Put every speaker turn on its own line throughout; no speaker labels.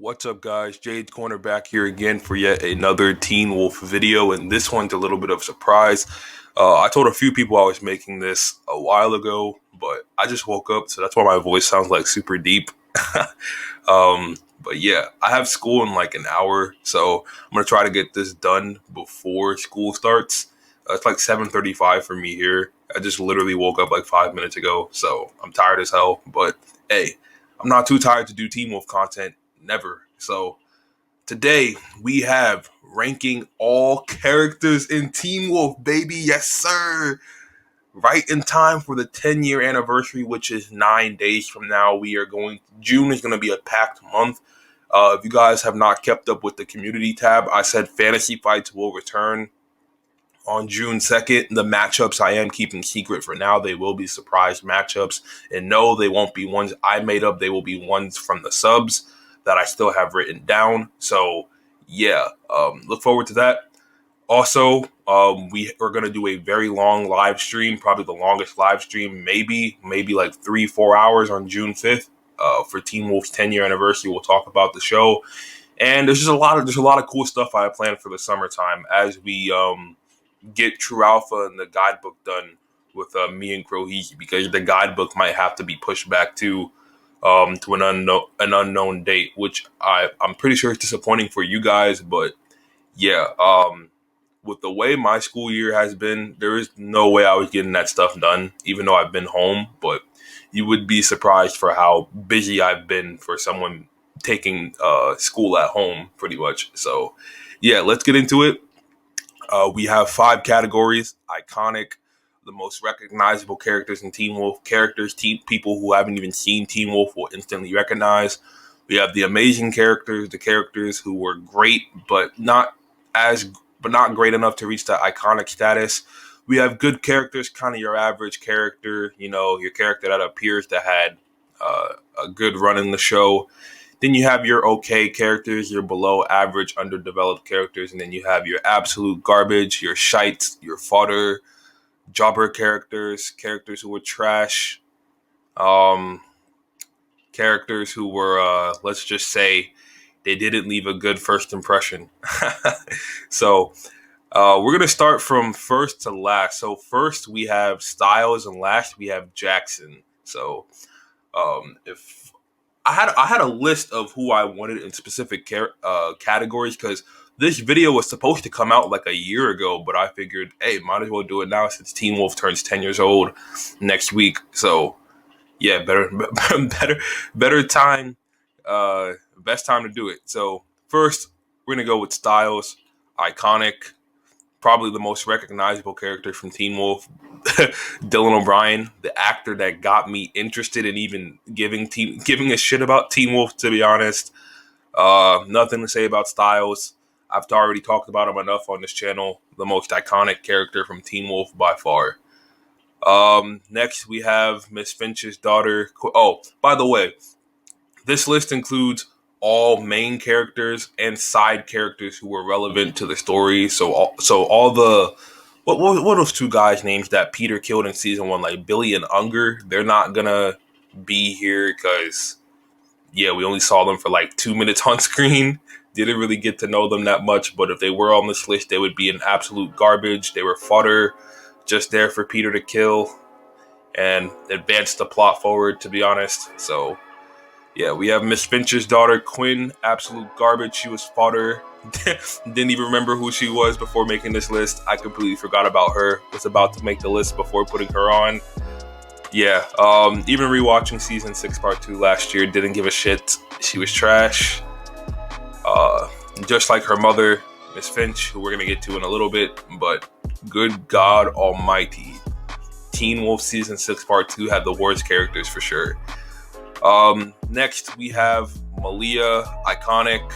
What's up, guys? Jade's cornerback here again for yet another Teen Wolf video, and this one's a little bit of a surprise. I told a few people I was making this a while ago, but I just woke up, so that's why my voice sounds like super deep. But yeah, I have school in like an hour, so I'm gonna try to get this done before school starts. It's like 7:35 for me here. I just literally woke up like 5 minutes ago, so I'm tired as hell. But hey, I'm not too tired to do Teen Wolf content. Never. So today we have ranking all characters in Teen Wolf, baby. Yes, sir. Right in time for the 10-year anniversary, which is 9 days from now. June is going to be a packed month. If you guys have not kept up with the community tab, I said fantasy fights will return on June 2nd. The matchups I am keeping secret for now. They will be surprise matchups. And no, they won't be ones I made up. They will be ones from the subs that I still have written down. So yeah, look forward to that. Also, we are going to do a very long live stream, probably the longest live stream, maybe like 3-4 hours on June 5th for Teen Wolf's 10-year anniversary. We'll talk about the show. And there's a lot of cool stuff I have planned for the summertime as we get True Alpha and the guidebook done with me and Krohiki, because the guidebook might have to be pushed back to an unknown date, which I'm pretty sure is disappointing for you guys. But yeah, with the way my school year has been, there is no way I was getting that stuff done, even though I've been home. But you would be surprised for how busy I've been for someone taking school at home, pretty much. So yeah, let's get into it. We have 5 categories: iconic, the most recognizable characters in Teen Wolf, people who haven't even seen Teen Wolf will instantly recognize. We have the amazing characters, the characters who were great, but not great enough to reach that iconic status. We have good characters, kind of your average character, your character that appears to had a good run in the show. Then you have your okay characters, your below average, underdeveloped characters, and then you have your absolute garbage, your shites, your fodder, jobber characters who were trash, characters who were, let's just say, they didn't leave a good first impression. So we're going to start from first to last. So first we have Styles and last we have Jackson. So if I had a list of who I wanted in specific categories, because this video was supposed to come out like a year ago, but I figured, hey, might as well do it now since Teen Wolf turns 10 years old next week. So yeah, better time, best time to do it. So first, we're gonna go with Styles, iconic, probably the most recognizable character from Teen Wolf. Dylan O'Brien, the actor that got me interested in even giving a shit about Teen Wolf, to be honest. Nothing to say about Styles. I've already talked about him enough on this channel. The most iconic character from Teen Wolf by far. Next, we have Miss Finch's daughter. Oh, by the way, this list includes all main characters and side characters who were relevant to the story. So all the what were those 2 guys' names that Peter killed in season 1, like Billy and Unger? They're not gonna be here because we only saw them for like 2 minutes on screen. Didn't really get to know them that much, but if they were on this list, they would be an absolute garbage. They were fodder, just there for Peter to kill and advance the plot forward, to be honest. So yeah, we have Miss Finch's daughter, Quinn, absolute garbage. She was fodder. Didn't even remember who she was before making this list. I completely forgot about her. Was about to make the list before putting her on. Yeah, even rewatching season 6 part 2 last year, didn't give a shit. She was trash. Just like her mother, Miss Finch, who we're going to get to in a little bit. But good God almighty, Teen Wolf season 6 part 2 had the worst characters for sure. Next, we have Malia, iconic.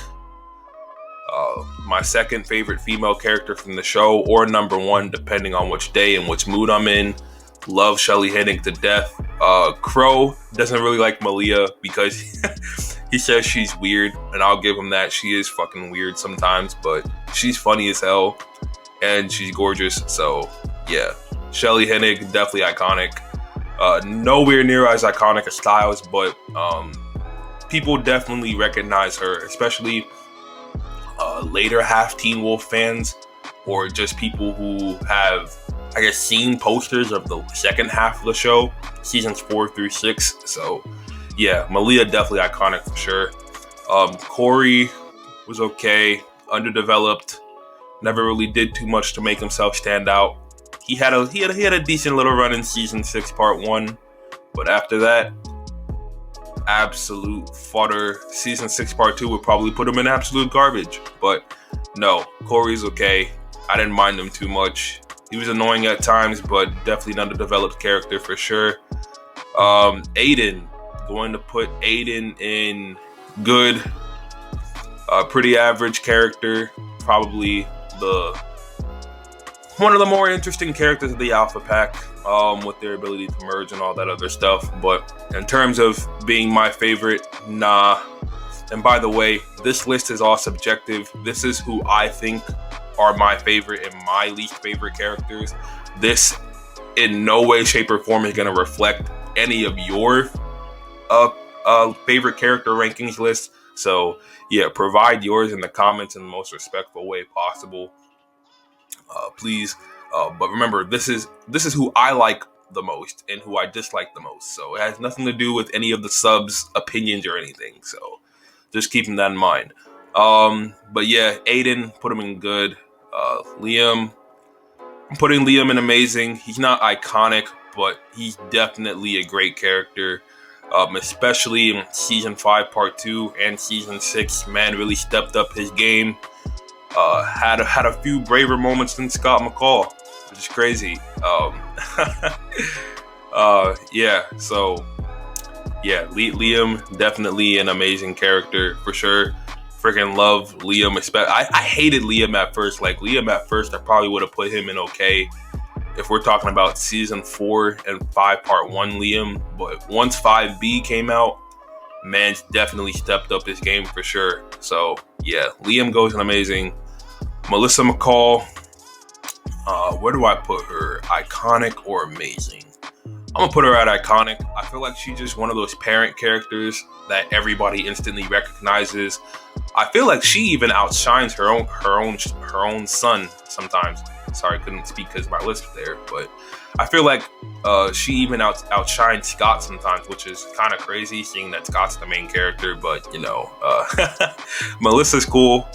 My second favorite female character from the show, or number 1, depending on which day and which mood I'm in. Love Shelly Hennig to death. Crow doesn't really like Malia because he says she's weird, and I'll give him that. She is fucking weird sometimes, but she's funny as hell, and she's gorgeous. So yeah, Shelly Hennig, definitely iconic. Nowhere near as iconic as Styles, but people definitely recognize her, especially later half Teen Wolf fans, or just people who have, I guess, seen posters of the second half of the show, seasons 4 through 6. So yeah, Malia definitely iconic for sure. Corey was okay, underdeveloped, never really did too much to make himself stand out. He had a decent little run in season 6 part 1, but after that, absolute fodder. Season 6 part 2 would probably put him in absolute garbage. But no, Corey's okay. I didn't mind him too much. He was annoying at times, but definitely an underdeveloped character for sure. Aiden, going to put Aiden in good, pretty average character. Probably one of the more interesting characters of the Alpha Pack, with their ability to merge and all that other stuff. But in terms of being my favorite, nah. And by the way, this list is all subjective. This is who I think are my favorite and my least favorite characters. This in no way, shape, or form is going to reflect any of your favorite character rankings list. So yeah, provide yours in the comments in the most respectful way possible, please. But remember, this is who I like the most and who I dislike the most. So it has nothing to do with any of the subs' opinions or anything. So just keeping that in mind. But yeah, Aiden, put him in good. Liam, I'm putting Liam in amazing. He's not iconic, but he's definitely a great character. Especially in season 5 part 2 and season 6, man really stepped up his game. Had a few braver moments than Scott McCall, which is crazy. Liam, definitely an amazing character for sure. Freaking love Liam. I hated Liam at first. Like, Liam at first, I probably would have put him in okay if we're talking about season 4 and 5 part 1 Liam. But once 5B came out, man's definitely stepped up his game for sure. So yeah, Liam goes in amazing. Melissa McCall, where do I put her? Iconic or amazing? I'm gonna put her at iconic. I feel like she's just one of those parent characters that everybody instantly recognizes. I feel like she even outshines her own son sometimes. Sorry, I couldn't speak because my list there, but I feel like she even outshines Scott sometimes, which is kind of crazy, seeing that Scott's the main character. But you know, Melissa's cool.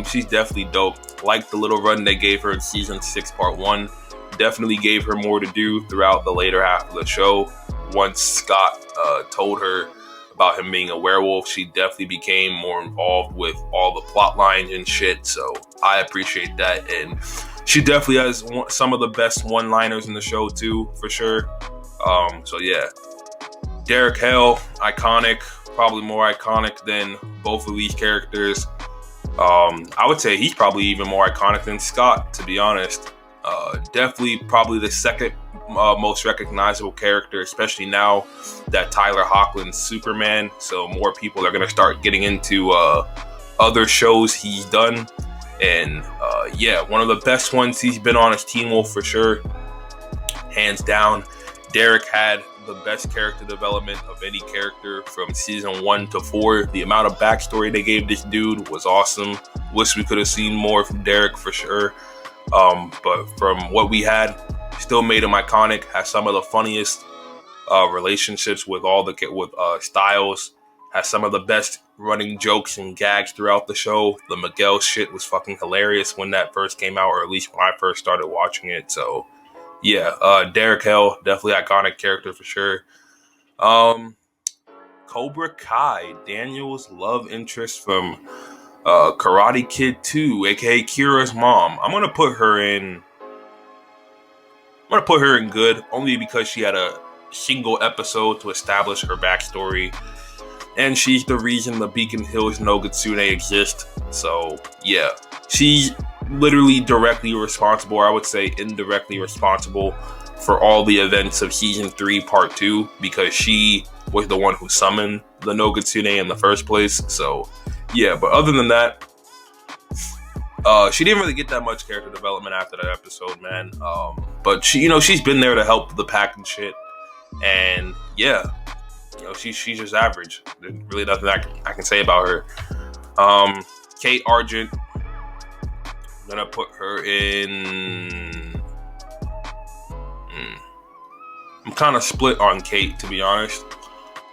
She's definitely dope. Like the little run they gave her in season 6 part 1. Definitely gave her more to do throughout the later half of the show. Once Scott told her about him being a werewolf, she definitely became more involved with all the plot lines and shit. So I appreciate that, and she definitely has some of the best one-liners in the show too, for sure. So yeah, Derek Hale, iconic, probably more iconic than both of these characters. I would say he's probably even more iconic than Scott, to be honest. Definitely probably the second most recognizable character, especially now that Tyler Hoechlin's Superman. So more people are going to start getting into other shows he's done. And one of the best ones he's been on is Teen Wolf for sure. Hands down. Derek had the best character development of any character from season 1 to 4. The amount of backstory they gave this dude was awesome. Wish we could have seen more from Derek for sure. But from what we had, still made him iconic. Has some of the funniest relationships with Styles. Has some of the best running jokes and gags throughout the show. The Miguel shit was fucking hilarious when that first came out, or at least when I first started watching it. So yeah, Derek Hale, definitely iconic character for sure. Cobra Kai, Daniel's love interest from Karate Kid 2, aka Kira's mom. I'm gonna put her in good, only because she had a single episode to establish her backstory, and she's the reason the Beacon Hills Nogutsune exist. So yeah, she's literally directly responsible, or I would say indirectly responsible, for all the events of season 3 part 2, because she was the one who summoned the Nogutsune in the first place. So yeah, but other than that, she didn't really get that much character development after that episode, man. But she's been there to help the pack and shit. And yeah, she's just average. There's really nothing I can say about her. Kate Argent, I'm gonna put her in. I'm kind of split on Kate, to be honest.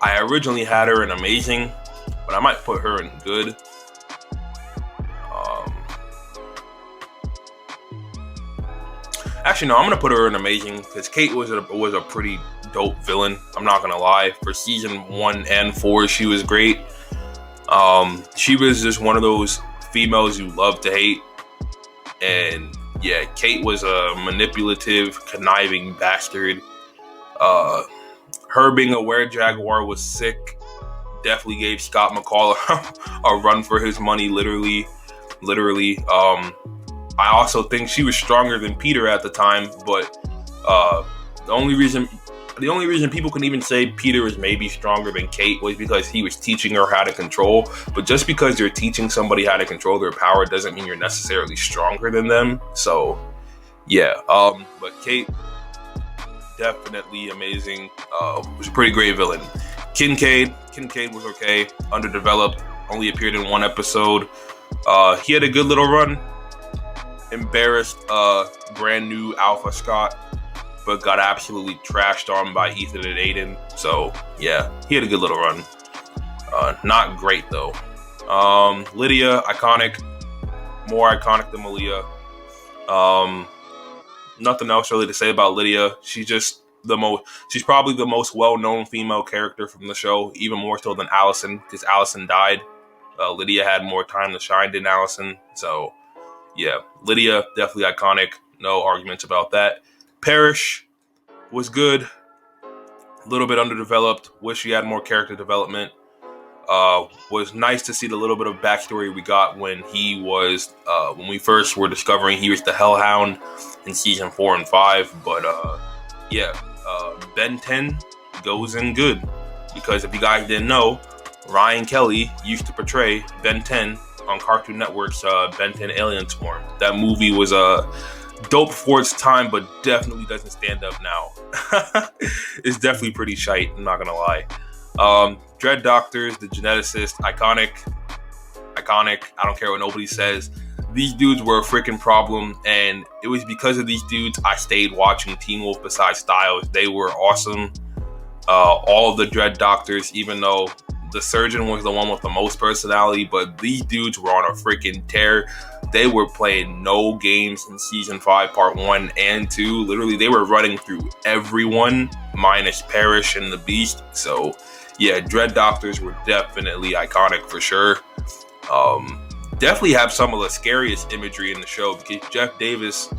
I originally had her in amazing, but I might put her in good. Actually, no, I'm gonna put her in amazing because Kate was a pretty dope villain. I'm not gonna lie. For season 1 and 4, she was great. She was just one of those females you love to hate. And yeah, Kate was a manipulative, conniving bastard. Her being a were-jaguar was sick. Definitely gave Scott McCall a run for his money, literally. I also think she was stronger than Peter at the time, but the only reason people can even say Peter was maybe stronger than Kate was because he was teaching her how to control. But just because you're teaching somebody how to control their power doesn't mean you're necessarily stronger than them. So yeah, but Kate, definitely amazing. Was a pretty great villain. Kincaid was okay, underdeveloped, only appeared in 1 episode. He had a good little run. Embarrassed brand new Alpha Scott, but got absolutely trashed on by Ethan and Aiden. So yeah, he had a good little run. Not great though. Lydia, iconic, more iconic than Malia. Nothing else really to say about Lydia. She's probably the most well-known female character from the show, even more so than Allison, because Allison died. Lydia had more time to shine than Allison. So yeah, Lydia, definitely iconic. No arguments about that. Parrish was good. A little bit underdeveloped. Wish he had more character development. Was nice to see the little bit of backstory we got when he was, when we first were discovering he was the Hellhound in season 4 and 5. But Ben 10 goes in good. Because if you guys didn't know, Ryan Kelly used to portray Ben 10 on Cartoon Network's Ben 10 Alien Swarm. That movie was dope for its time, but definitely doesn't stand up now. It's definitely pretty shite, I'm not gonna lie. Dread Doctors, the geneticist, iconic. I don't care what nobody says. These dudes were a freaking problem, and it was because of these dudes I stayed watching Teen Wolf besides Styles. They were awesome. All of the Dread Doctors, even though the Surgeon was the one with the most personality, but these dudes were on a freaking tear. They were playing no games in season 5, part 1 and 2. Literally, they were running through everyone minus Parrish and the Beast. So yeah, Dread Doctors were definitely iconic for sure. Definitely have some of the scariest imagery in the show because Jeff Davis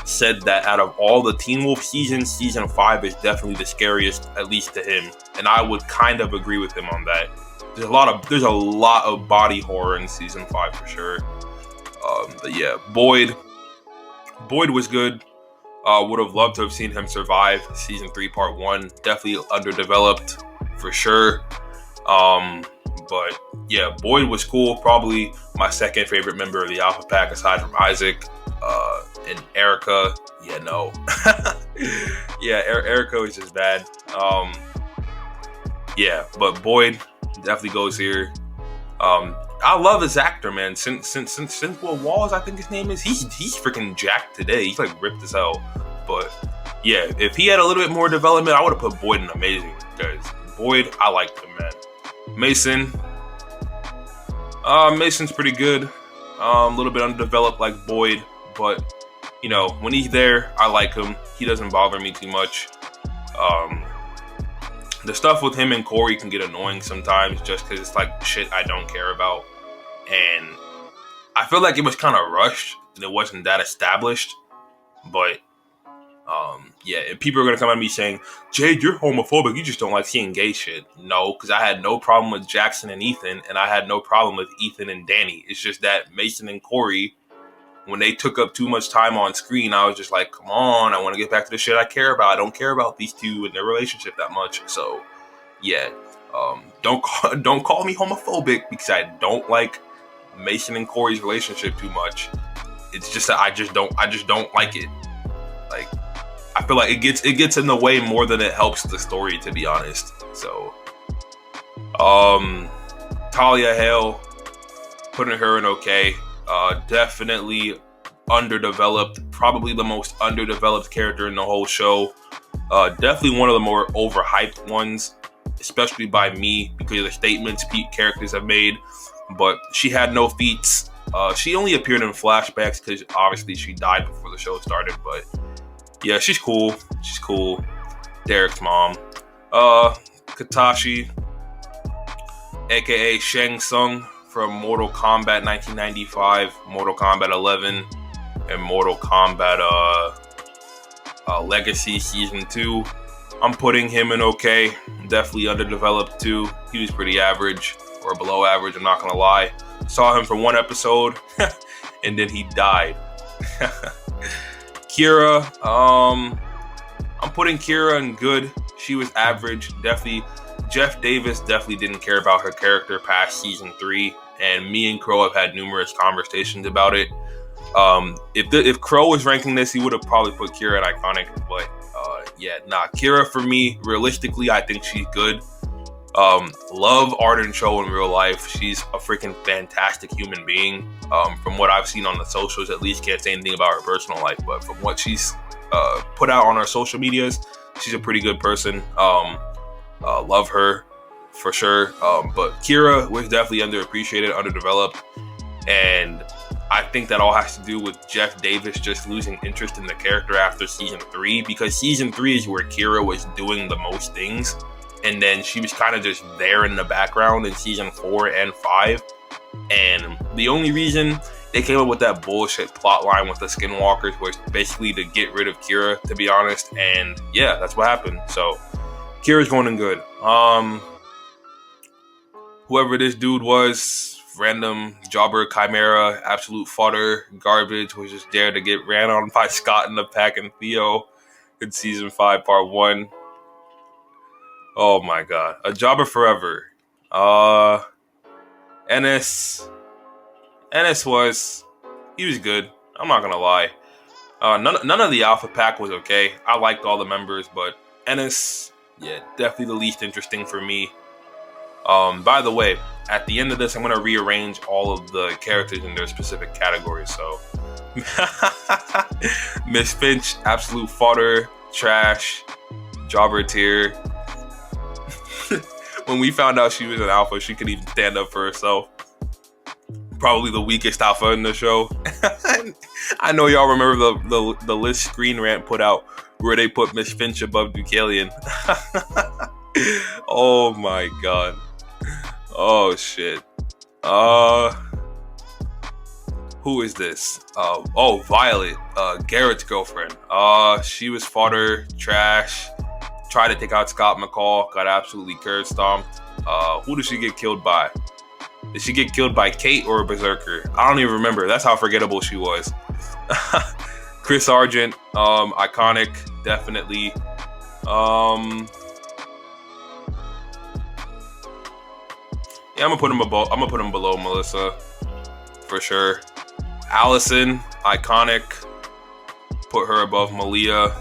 said that out of all the Teen Wolf seasons, season 5 is definitely the scariest, at least to him. And I would kind of agree with him on that. There's a lot of body horror in season 5 for sure. But yeah, Boyd was good. Would have loved to have seen him survive season 3, part 1. Definitely underdeveloped for sure. But yeah, Boyd was cool. Probably my second favorite member of the Alpha Pack aside from Isaac. And Erica, yeah, no. Yeah, Erica was just bad. Yeah, but Boyd definitely goes here. I love this actor, man. Since Will Walls, I think his name is. He's freaking jacked today. He's like ripped as hell. But yeah, if he had a little bit more development, I would have put Boyd in amazing. Because Boyd, I liked him, man. Mason's pretty good. A little bit underdeveloped like Boyd, but you know, when he's there, I like him. He doesn't bother me too much. The stuff with him and Corey can get annoying sometimes just because it's like shit I don't care about. And I feel like it was kind of rushed and it wasn't that established. But yeah, if people are going to come at me saying, Jade, you're homophobic, you just don't like seeing gay shit. No, because I had no problem with Jackson and Ethan, and I had no problem with Ethan and Danny. It's just that Mason and Corey, when they took up too much time on screen, I was just like, come on, I want to get back to the shit I care about. I don't care about these two and their relationship that much. So yeah, don't call me homophobic because I don't like Mason and Corey's relationship too much. It's just that I just don't like it. Like, I feel like it gets in the way more than it helps the story, to be honest. So, Talia Hale, putting her in okay. Definitely underdeveloped, probably the most underdeveloped character in the whole show. Definitely one of the more overhyped ones, especially by me because of the statements characters have made. But she had no feats. She only appeared in flashbacks because obviously she died before the show started. But yeah, she's cool. She's cool. Derek's mom. Katashi, aka Shang Tsung from Mortal Kombat 1995, Mortal Kombat 11, and Mortal Kombat Legacy Season 2. I'm putting him in okay. Definitely underdeveloped too. He was pretty average or below average, I'm not gonna lie. Saw him for one episode and then he died. Kira, I'm putting Kira in good. She was average. Definitely Jeff Davis definitely didn't care about her character past season 3, and me and Crow have had numerous conversations about it. If Crow was ranking this, he would have probably put Kira at iconic, but Kira for me, realistically, I think she's good. Love Arden Cho in real life. She's a freaking fantastic human being. From what I've seen on the socials, at least, can't say anything about her personal life, but from what she's put out on her social medias, she's a pretty good person. Love her for sure. But Kira was definitely underappreciated, underdeveloped, and I think that all has to do with Jeff Davis just losing interest in the character after season 3, because season 3 is where Kira was doing the most things, and then she was kind of just there in the background in season 4 and 5. And the only reason they came up with that bullshit plot line with the Skinwalkers was basically to get rid of Kira, to be honest. And yeah, that's what happened. So Kira's going in good. Whoever this dude was, random jobber chimera, absolute fodder, garbage, was just there to get ran on by Scott in the pack and Theo in season 5, part 1. Oh my god. A jobber forever. Ennis he was good. I'm not gonna lie. None of the Alpha Pack was okay. I liked all the members, but Ennis, yeah, definitely the least interesting for me. By the way, at the end of this, I'm gonna rearrange all of the characters in their specific categories. So, Miss Finch, absolute fodder, trash, jobber tier. When we found out she was an alpha, she could even stand up for herself. Probably the weakest alpha in the show. I know y'all remember the list screen rant put out where they put Miss Finch above Deucalion. Oh my god. Oh shit. Who is this? Violet, Garrett's girlfriend. She was fodder, trash. Tried to take out Scott McCall, got absolutely curb stomped. Who did she get killed by? Did she get killed by Kate or a Berserker? I don't even remember. That's how forgettable she was. Chris Argent, iconic, definitely. I'm gonna put him below Melissa for sure. Allison, iconic. Put her above Malia.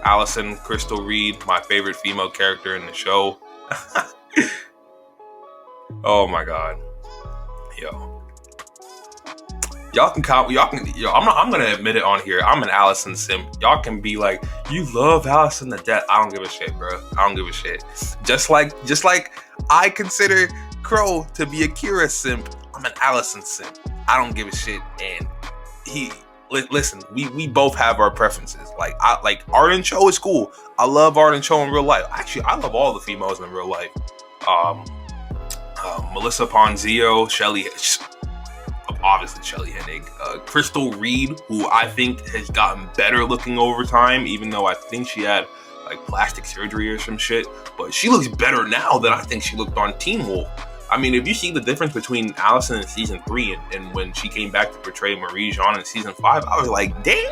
Allison, Crystal Reed, my favorite female character in the show. Oh my god. Yo, I'm gonna admit it on here. I'm an Allison simp. Y'all can be like, you love Allison to death. I don't give a shit, bro. I don't give a shit. Just like I consider Crow to be a Kira simp, I'm an Allison simp. I don't give a shit. And listen, we both have our preferences. Like Arden Cho is cool. I love Arden Cho in real life. Actually, I love all the females in real life. Melissa Ponzio, obviously Shelly Hennig, Crystal Reed, who I think has gotten better looking over time, even though I think she had like plastic surgery or some shit. But she looks better now than I think she looked on Teen Wolf. I mean, if you see the difference between Allison in season 3 and when she came back to portray Marie Jean in season 5, I was like, damn,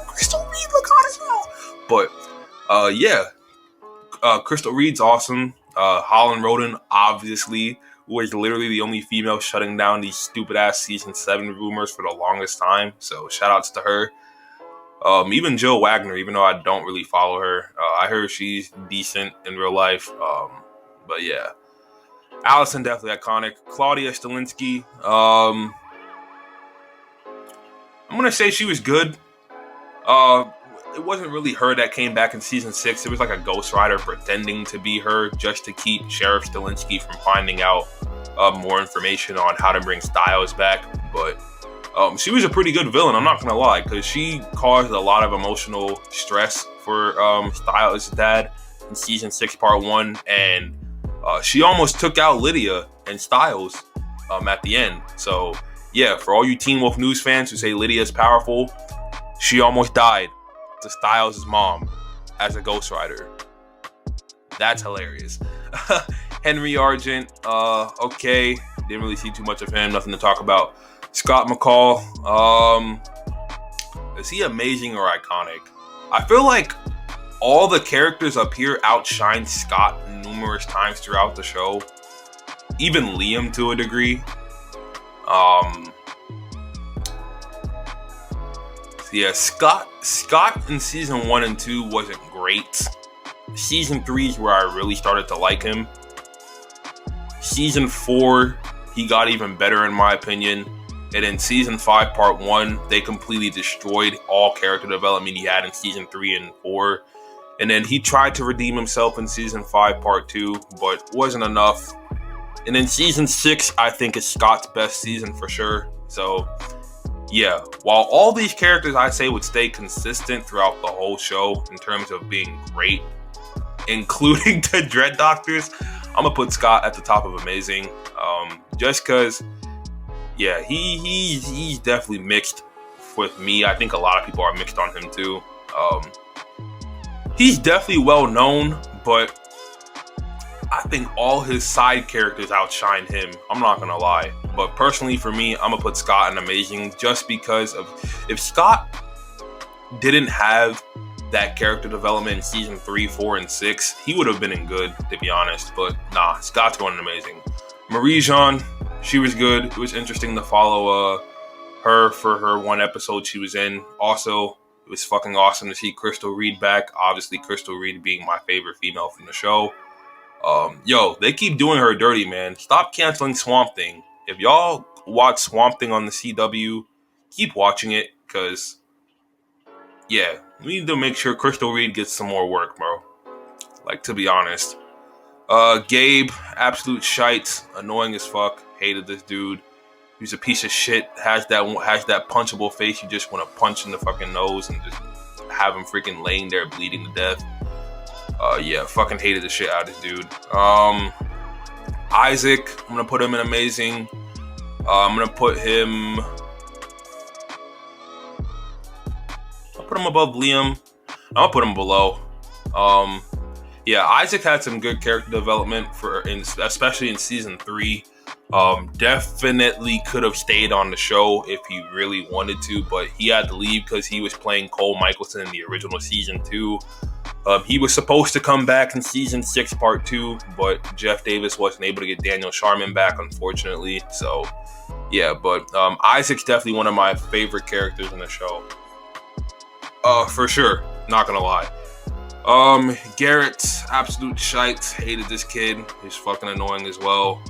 Crystal Reed look hot as hell. But Crystal Reed's awesome. Holland Roden, obviously, was literally the only female shutting down these stupid ass season 7 rumors for the longest time. So shout outs to her. Even Jill Wagner, even though I don't really follow her, I heard she's decent in real life. But yeah, Allison definitely iconic. Claudia Stilinski, I'm gonna say she was good. Uh, it wasn't really her that came back in season 6. It was like a ghostwriter pretending to be her just to keep Sheriff Stilinski from finding out more information on how to bring Styles back. But she was a pretty good villain, I'm not gonna lie, because she caused a lot of emotional stress for Styles' dad in season 6, part 1, and she almost took out Lydia and Styles at the end. So yeah, for all you Teen Wolf News fans who say Lydia's powerful, she almost died to Styles' mom as a ghostwriter. That's hilarious. Henry Argent, okay, didn't really see too much of him, nothing to talk about. Scott McCall, is he amazing or iconic? I feel like all the characters up here outshine Scott numerous times throughout the show. Even Liam to a degree. Yeah, Scott in season 1 and 2 wasn't great. Season 3 is where I really started to like him. Season 4, he got even better in my opinion. And in season 5, part 1, they completely destroyed all character development he had in season 3 and 4. And then he tried to redeem himself in season 5, part 2, but wasn't enough. And then season 6, I think, is Scott's best season for sure. So yeah, while all these characters I say would stay consistent throughout the whole show in terms of being great, including the Dread Doctors, I'm gonna put Scott at the top of amazing. Just because, yeah, he's definitely mixed with me. I think a lot of people are mixed on him too. He's definitely well known, but I think all his side characters outshine him. I'm not gonna lie. But personally, for me, I'm gonna put Scott in amazing just because of, if Scott didn't have that character development in season 3, 4, and 6, he would have been in good, to be honest. But nah, Scott's going in amazing. Marie Jean, she was good. It was interesting to follow her for her one episode she was in. Also, it was fucking awesome to see Crystal Reed back. Obviously, Crystal Reed being my favorite female from the show. Yo, they keep doing her dirty, man. Stop canceling Swamp Thing. If y'all watch Swamp Thing on the CW, keep watching it, because, yeah, we need to make sure Crystal Reed gets some more work, bro. Like, to be honest. Gabe, absolute shite, annoying as fuck. Hated this dude. He's a piece of shit. Has that punchable face you just want to punch in the fucking nose and just have him freaking laying there bleeding to death. Yeah, fucking hated the shit out of this dude. Isaac, I'm gonna put him in amazing. I'm gonna put him. I'll put him above Liam. I'll put him below. Yeah, Isaac had some good character development especially in season 3. Definitely could have stayed on the show if he really wanted to, but he had to leave because he was playing Cole Michelson in the original season 2. He was supposed to come back in season 6, part 2, but Jeff Davis wasn't able to get Daniel Sharman back, unfortunately. So, yeah, but Isaac's definitely one of my favorite characters in the show. For sure, not gonna lie. Garrett, absolute shite. Hated this kid. He's fucking annoying as well.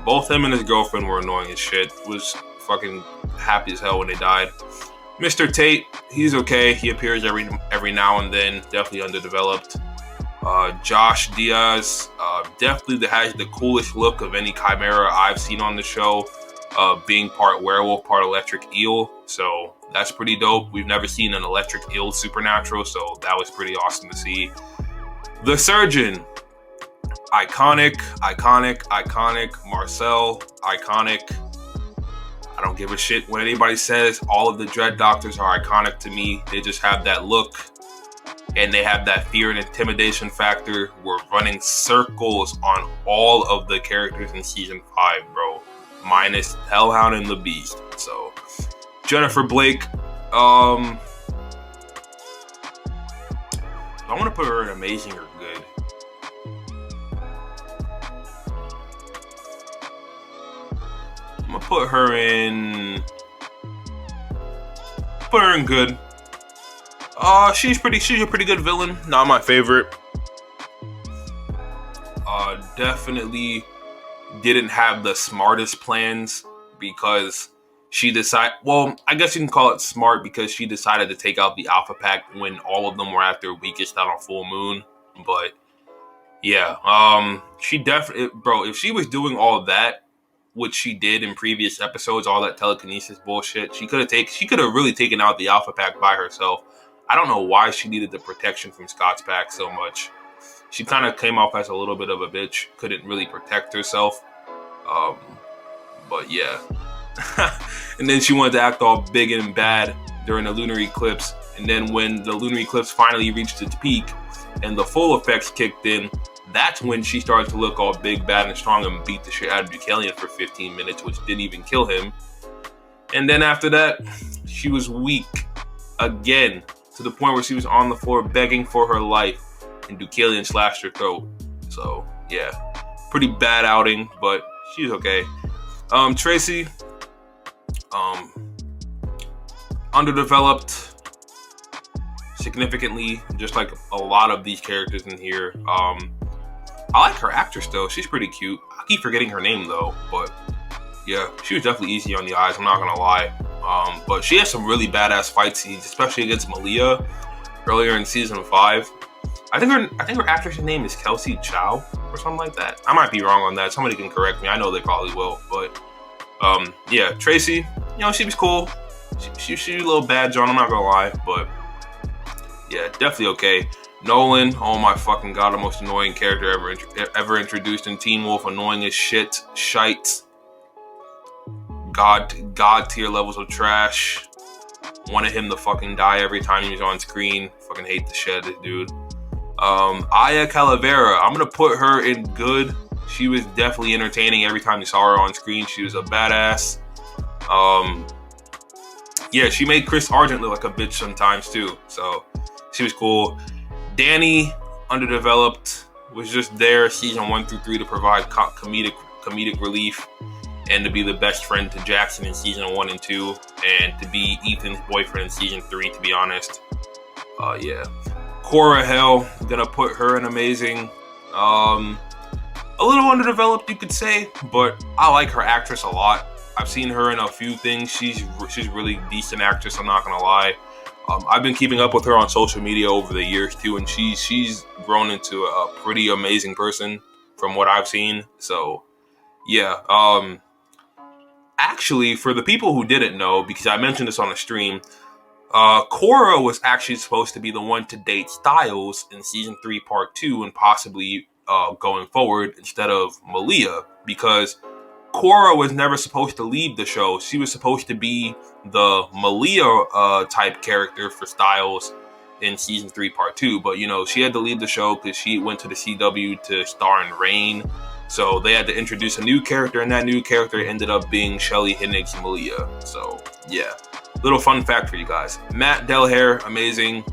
Both him and his girlfriend were annoying as shit. Was fucking happy as hell when they died. Mr. Tate, he's okay. He appears every now and then. Definitely underdeveloped. Josh Diaz, definitely has the coolest look of any Chimera I've seen on the show. Being part werewolf, part electric eel. So that's pretty dope. We've never seen an electric eel supernatural, so that was pretty awesome to see. The Surgeon, iconic. Marcel, iconic. I don't give a shit what anybody says. All of the Dread Doctors are iconic to me. They just have that look, and they have that fear and intimidation factor. We're running circles on all of the characters in season 5, bro. Minus Hellhound and the Beast. So, Jennifer Blake, I want to put her in amazing or good. I'm gonna put her in good. She's a pretty good villain. Not my favorite. Definitely didn't have the smartest plans because she decided. Well, I guess you can call it smart because she decided to take out the Alpha Pack when all of them were at their weakest on a full moon. But yeah, she definitely, bro. If she was doing all of that, which she did in previous episodes, all that telekinesis bullshit, she could have really taken out the Alpha Pack by herself. I don't know why she needed the protection from Scott's pack so much. She kind of came off as a little bit of a bitch. Couldn't really protect herself. But yeah. And then she wanted to act all big and bad during the lunar eclipse. And then when the lunar eclipse finally reached its peak and the full effects kicked in, that's when she started to look all big, bad, and strong and beat the shit out of Deucalion for 15 minutes, which didn't even kill him. And then after that, she was weak again, to the point where she was on the floor begging for her life, and Deucalion slashed her throat. So, yeah, pretty bad outing, but she's okay. Tracy, underdeveloped significantly, just like a lot of these characters in here. I like her actress, though. She's pretty cute. I keep forgetting her name, though, but yeah, she was definitely easy on the eyes, I'm not gonna lie. But she has some really badass fight scenes, especially against Malia earlier in season 5. I think her actress's name is Kelsey Chow or something like that. I might be wrong on that. Somebody can correct me. I know they probably will. But yeah, Tracy, she was cool. She was a little bad, John. I'm not gonna lie, but yeah, definitely okay. Nolan, oh my fucking god, the most annoying character ever introduced in Teen Wolf. Annoying as shit, shite. God tier levels of trash. Wanted him to fucking die every time he was on screen. Fucking hate the shit out of this dude. Aya Calavera, I'm gonna put her in good. She was definitely entertaining every time you saw her on screen. She was a badass. Yeah, she made Chris Argent look like a bitch sometimes too. So she was cool. Danny, underdeveloped, was just there season 1 through 3 to provide comedic relief and to be the best friend to Jackson in season 1 and 2, and to be Ethan's boyfriend in season 3, to be honest. Yeah. Cora Hell, gonna put her in amazing. A little underdeveloped, you could say, but I like her actress a lot. I've seen her in a few things. She's really decent actress, I'm not gonna lie. I've been keeping up with her on social media over the years too, and she's grown into a pretty amazing person from what I've seen. So yeah. Actually, for the people who didn't know, because I mentioned this on the stream, Cora was actually supposed to be the one to date Styles in season 3 part 2 and possibly going forward instead of Malia, because Cora was never supposed to leave the show. She was supposed to be the Malia type character for Styles in season 3 part 2, but she had to leave the show because she went to the CW to star in Reign. So they had to introduce a new character, and that new character ended up being Shelly Hinnig's Malia. So yeah, little fun fact for you guys. Matt Delhair, amazing.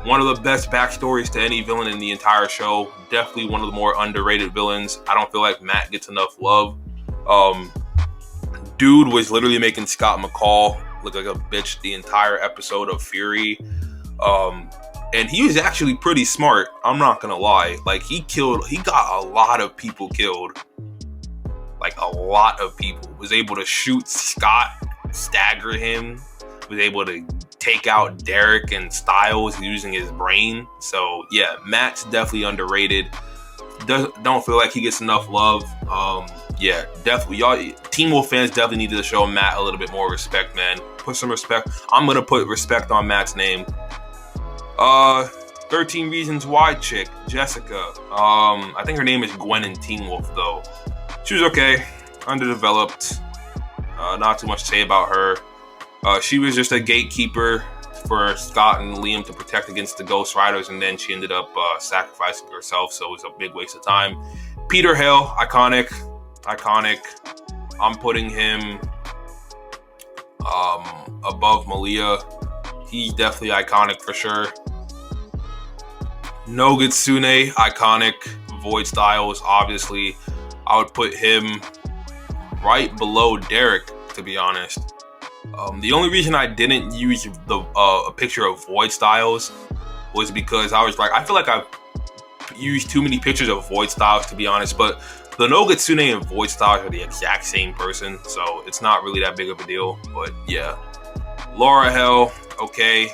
One of the best backstories to any villain in the entire show. Definitely one of the more underrated villains. I don't feel like Matt gets enough love. Dude was literally making Scott McCall look like a bitch the entire episode of Fury. And he was actually pretty smart, I'm not gonna lie. Like, he got a lot of people killed. Like, a lot of people. Was able to shoot Scott, stagger him, was able to take out Derek and Styles using his brain. So yeah, Matt's definitely underrated. Don't feel like he gets enough love. Yeah, definitely. Y'all, Teen Wolf fans definitely need to show Matt a little bit more respect, man. Put some respect. I'm gonna put respect on Matt's name. 13 Reasons Why chick, Jessica. I think her name is Gwen in Teen Wolf, though. She was okay, underdeveloped. Not too much to say about her. She was just a gatekeeper for Scott and Liam to protect against the Ghost Riders, and then she ended up sacrificing herself, so it was a big waste of time. Peter Hale, iconic. I'm putting him above Malia. He's definitely iconic for sure. Nogitsune, iconic. Void Styles, obviously. I would put him right below Derek, to be honest. The only reason I didn't use a picture of Void Styles was because I was like, I feel like I've used too many pictures of Void Styles, to be honest, but the Nogatsune and Void Styles are the exact same person, so it's not really that big of a deal. But yeah, Laura Hell, okay.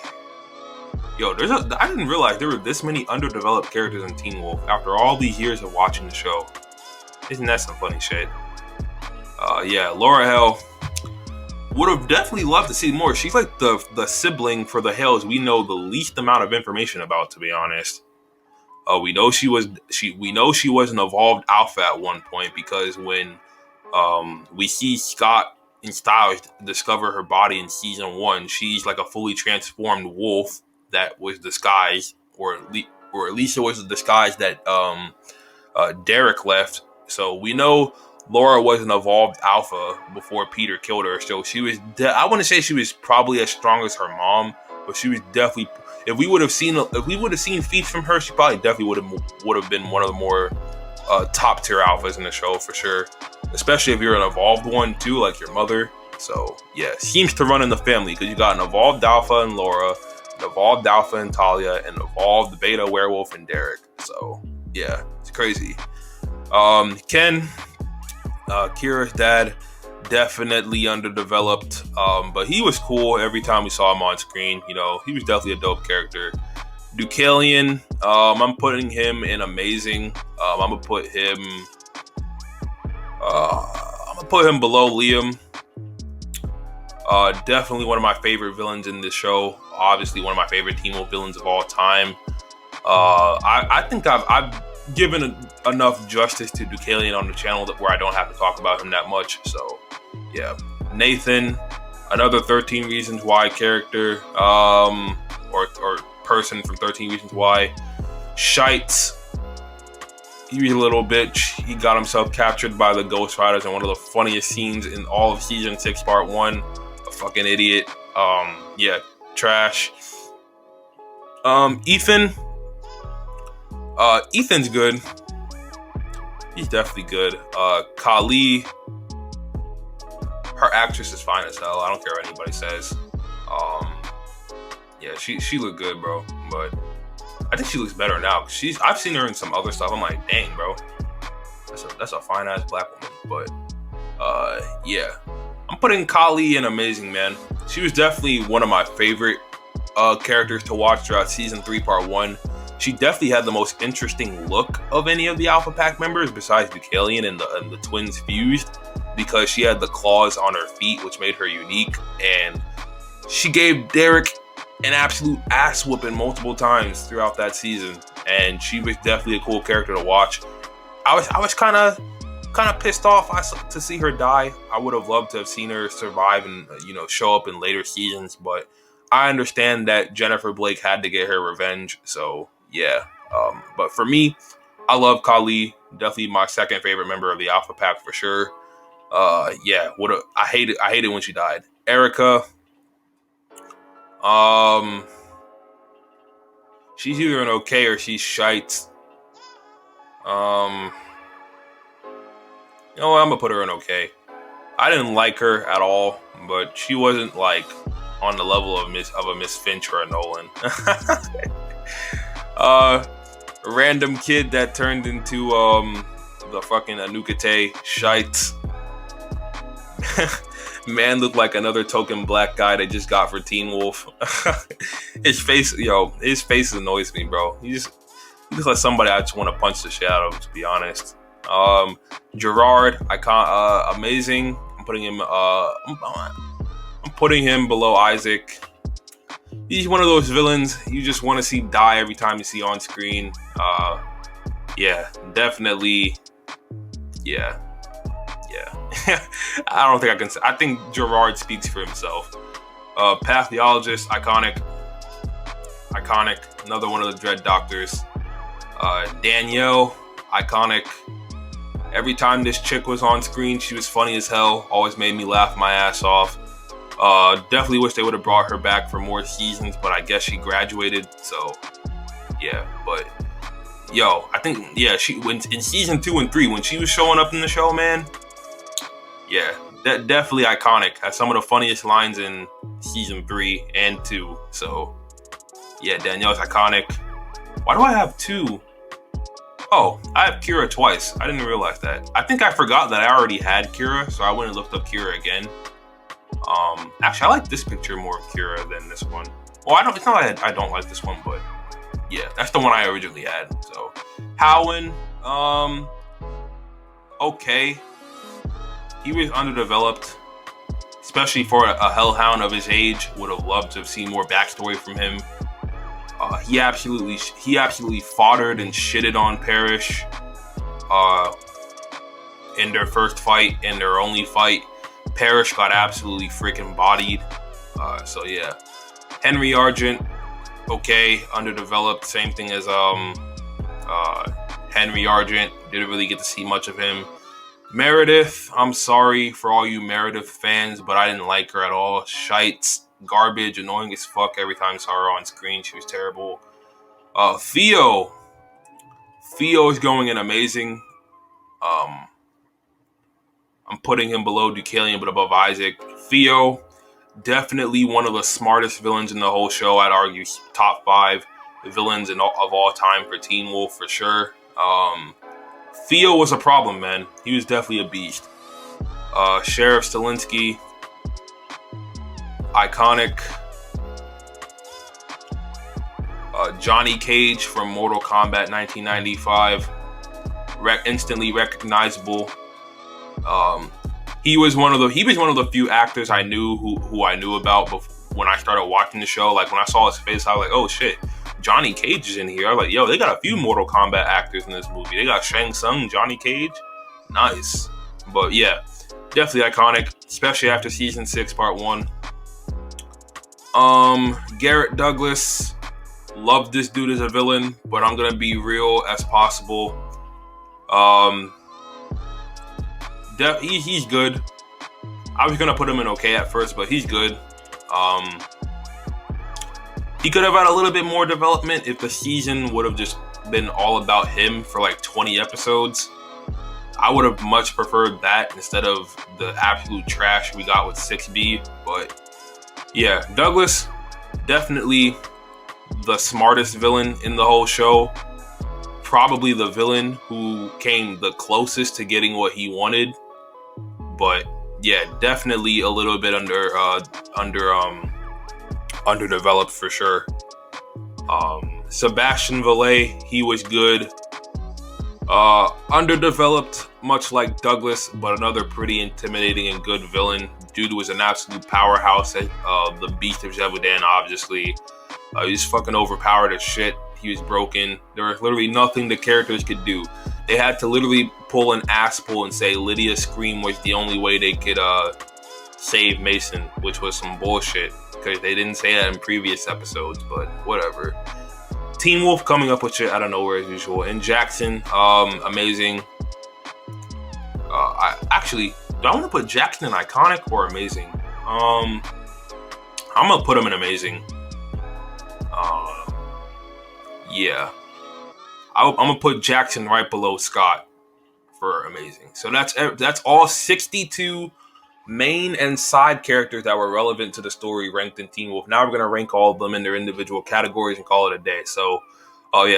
Yo, I didn't realize there were this many underdeveloped characters in Teen Wolf after all these years of watching the show. Isn't that some funny shit? Yeah, Laura Hell. Would have definitely loved to see more. She's like the sibling for the Hells we know the least amount of information about, to be honest. We know she was an evolved alpha at one point, because when we see Scott and Styles discover her body in season 1, she's like a fully transformed wolf that was disguised, or at least it was a disguise that Derek left. So we know Laura was an evolved alpha before Peter killed her. So she was, I want to say she was probably as strong as her mom, but she was definitely, if we would have seen feats from her, she probably definitely would have been one of the more top tier alphas in the show for sure. Especially if you're an evolved one too, like your mother. So yeah, seems to run in the family, because you got an evolved alpha in Laura, an evolved alpha in Talia, and an evolved beta werewolf in Derek. So yeah, it's crazy. Ken, Kira's dad, definitely underdeveloped, but he was cool every time we saw him on screen. You know, he was definitely a dope character. Deucalion, I'm putting him in amazing. I'm gonna put him below Liam. Definitely one of my favorite villains in this show. Obviously, one of my favorite Teen Wolf villains of all time. I think I've given enough justice to Deucalion on the channel where I don't have to talk about him that much. So, yeah. Nathan, another 13 Reasons Why character, or person from 13 Reasons Why. Shites, he was a little bitch. He got himself captured by the Ghost Riders in one of the funniest scenes in all of season 6, part 1. A fucking idiot. Yeah, trash. Ethan. Ethan's good. He's definitely good. Kali, her actress is fine as hell. I don't care what anybody says. Yeah, she looked good, bro. But I think she looks better now. I've seen her in some other stuff. I'm like, dang, bro, that's a fine ass black woman. But yeah, I'm putting Kali in amazing, man. She was definitely one of my favorite characters to watch throughout season 3, part 1. She definitely had the most interesting look of any of the Alpha Pack members, besides Deucalion and the twins fused, because she had the claws on her feet, which made her unique, and she gave Derek an absolute ass whooping multiple times throughout that season, and she was definitely a cool character to watch. I was kind of pissed off to see her die. I would have loved to have seen her survive and show up in later seasons, but I understand that Jennifer Blake had to get her revenge, so yeah. But for me, I love Kali. Definitely my second favorite member of the Alpha Pack for sure. Yeah. I hate it when she died. Erica. She's either an okay or she's shite. I'm gonna put her in okay. I didn't like her at all, but she wasn't like on the level of a Miss Finch or a Nolan. Random kid that turned into the fucking Anukate shite. Man looked like another token black guy they just got for Teen Wolf. His face annoys me, bro. He just like somebody I just want to punch the shit out of, to be honest. Gerard, amazing. I'm putting him below Issac. He's one of those villains you just want to see die every time you see on screen. Yeah, definitely. Yeah. I don't think I can say. I think Gerard speaks for himself. Pathologist, iconic. Another one of the Dread Doctors. Danielle, iconic. Every time this chick was on screen, she was funny as hell. Always made me laugh my ass off. Definitely wish they would have brought her back for more seasons, but I guess she graduated. So yeah, but I think she went in season 2 and 3 when she was showing up in the show, man. Yeah, definitely iconic. Has some of the funniest lines in season 3 and 2. So yeah, Danielle's iconic. Why do I have 2? Oh, I have Kira twice. I didn't realize that. I think I forgot that I already had Kira, so I went and looked up Kira again. Actually, I like this picture more of Kira than this one. Well, it's not like I don't like this one, but yeah, that's the one I originally had. So, Howen, okay. He was underdeveloped, especially for a hellhound of his age. Would have loved to have seen more backstory from him. He absolutely foddered and shitted on Parrish in their first fight, in their only fight. Parrish got absolutely freaking bodied. So yeah, Henry Argent, okay, underdeveloped. Same thing as Henry Argent. Didn't really get to see much of him. Meredith, I'm sorry for all you Meredith fans, but I didn't like her at all. Shites, garbage, annoying as fuck every time I saw her on screen. She was terrible. Theo is going in amazing. I'm putting him below Deucalion, but above Issac. Theo, definitely one of the smartest villains in the whole show. I'd argue top 5 villains of all time for Teen Wolf for sure. Theo was a problem, man. He was definitely a beast. Sheriff Stilinski, iconic. Johnny Cage from Mortal Kombat 1995, instantly recognizable. He was one of the few actors I knew who I knew about when I started watching the show. Like when I saw his face, I was like, oh shit, Johnny Cage is in here. I was like, yo, they got a few Mortal Kombat actors in this movie. They got Shang Tsung, Johnny Cage, nice. But yeah, definitely iconic, especially after season 6, part 1. Garrett Douglas, love this dude as a villain, but I'm gonna be real as possible. He's good. I was gonna put him in okay at first, but he's good. He could have had a little bit more development if the season would have just been all about him for like 20 episodes. I would have much preferred that instead of the absolute trash we got with 6B. But yeah, Douglas, definitely the smartest villain in the whole show. Probably the villain who came the closest to getting what he wanted. But yeah, definitely a little bit underdeveloped for sure. Sebastian Vallet, he was good. Underdeveloped, much like Douglas, but another pretty intimidating and good villain. Dude was an absolute powerhouse. The Beast of Zebudan, obviously. He was fucking overpowered as shit. He was broken. There was literally nothing the characters could do. They had to literally pull an ass pull and say Lydia's scream was the only way they could save Mason, which was some bullshit because they didn't say that in previous episodes, but whatever. Teen Wolf coming up with shit out of nowhere as usual. And Jackson, amazing. Do I want to put Jackson in iconic or amazing? I'm gonna put him in amazing. Yeah, I'm gonna put Jackson right below Scott for amazing. So that's all 62 main and side characters that were relevant to the story ranked in Teen Wolf. Now we're gonna rank all of them in their individual categories and call it a day. So,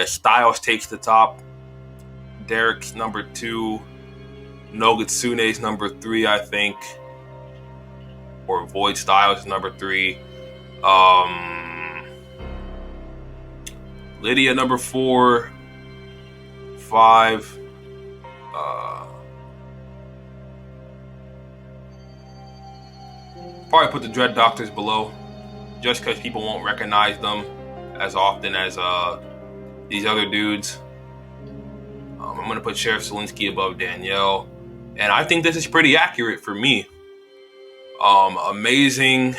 Styles takes the top. Derek's number 2. Nogatsune's number 3, I think, or Void Styles is number 3. Lydia number 4, 5. Probably put the Dread Doctors below, just because people won't recognize them as often as these other dudes. I'm gonna put Sheriff Stilinski above Danielle, and I think this is pretty accurate for me. Amazing.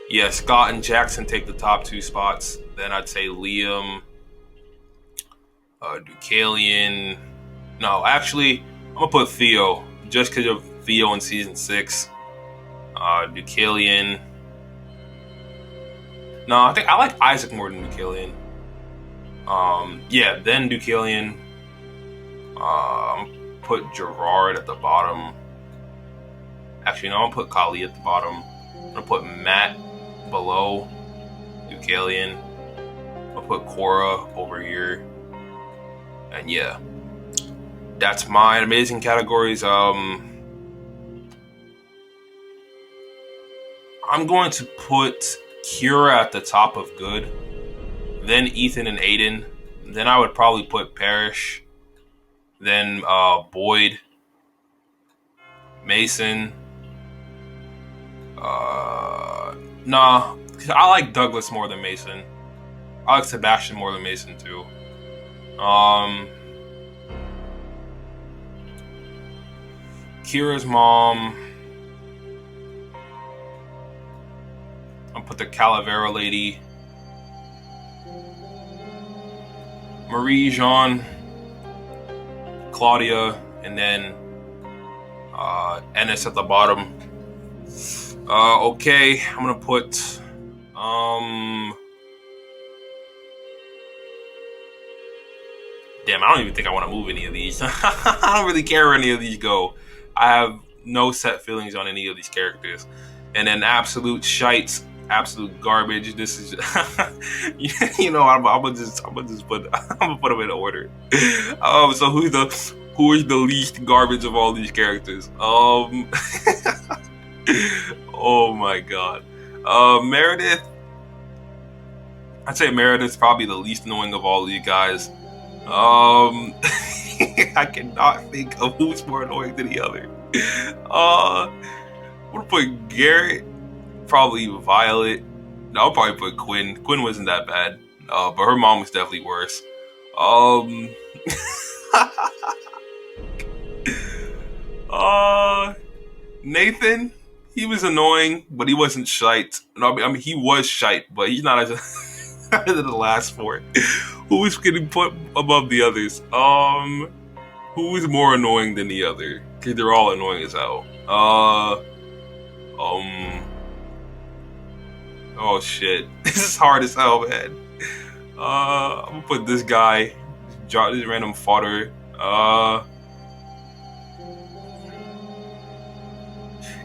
Yeah, Scott and Jackson take the top 2 spots. Then I'd say Liam, Deucalion. No, actually, I'm gonna put Theo just because of Theo in season 6. Deucalion. No, I think I like Issac more than Deucalion. Yeah, then Deucalion. Put Gerard at the bottom. Actually, no, I'm gonna put Kali at the bottom. I'm gonna put Matt below Deucalion. I'll put Korra over here. And yeah, that's my amazing categories. I'm going to put Kira at the top of good, then Ethan and Aiden, then I would probably put Parrish, then Boyd, Mason. Nah, I like Douglas more than Mason. I like Sebastian more than Mason too. Kira's mom. I'll put the Calavera lady. Marie, Jean, Claudia, and then Ennis at the bottom. Okay, I'm gonna put damn, I don't even think I want to move any of these. I don't really care where any of these go. I have no set feelings on any of these characters. And then absolute shites, absolute garbage. This is, you know, I'm gonna put them in order. So who is the least garbage of all these characters? Oh my god. Meredith. I'd say Meredith's probably the least annoying of all of you guys. I cannot think of who's more annoying than the other. I'm gonna put Garrett, probably Violet. No, I'll probably put Quinn. Quinn wasn't that bad, but her mom was definitely worse. Nathan, he was annoying, but he wasn't shite. No, I mean he was shite, but he's not as the last four. Who was getting put above the others? Who was more annoying than the other? Because they're all annoying as hell. Oh shit. This is hard as hell, man. I'm gonna put this guy, this random fodder.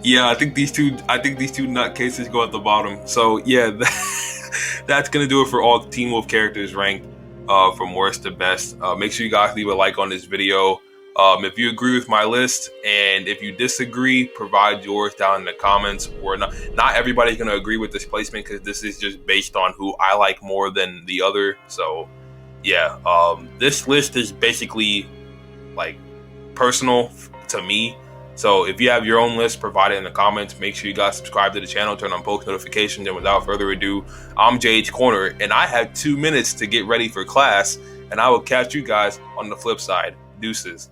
Yeah, I think these two nutcases go at the bottom. So yeah, that's gonna do it for all the Teen Wolf characters ranked from worst to best. Make sure you guys leave a like on this video. If you agree with my list, and if you disagree, provide yours down in the comments. Not everybody's gonna agree with this placement because this is just based on who I like more than the other. So yeah, this list is basically like personal to me. So if you have your own list, provide it in the comments. Make sure you guys subscribe to the channel, turn on post notifications, and without further ado, I'm Jade's Corner, and I have 2 minutes to get ready for class, and I will catch you guys on the flip side. Deuces.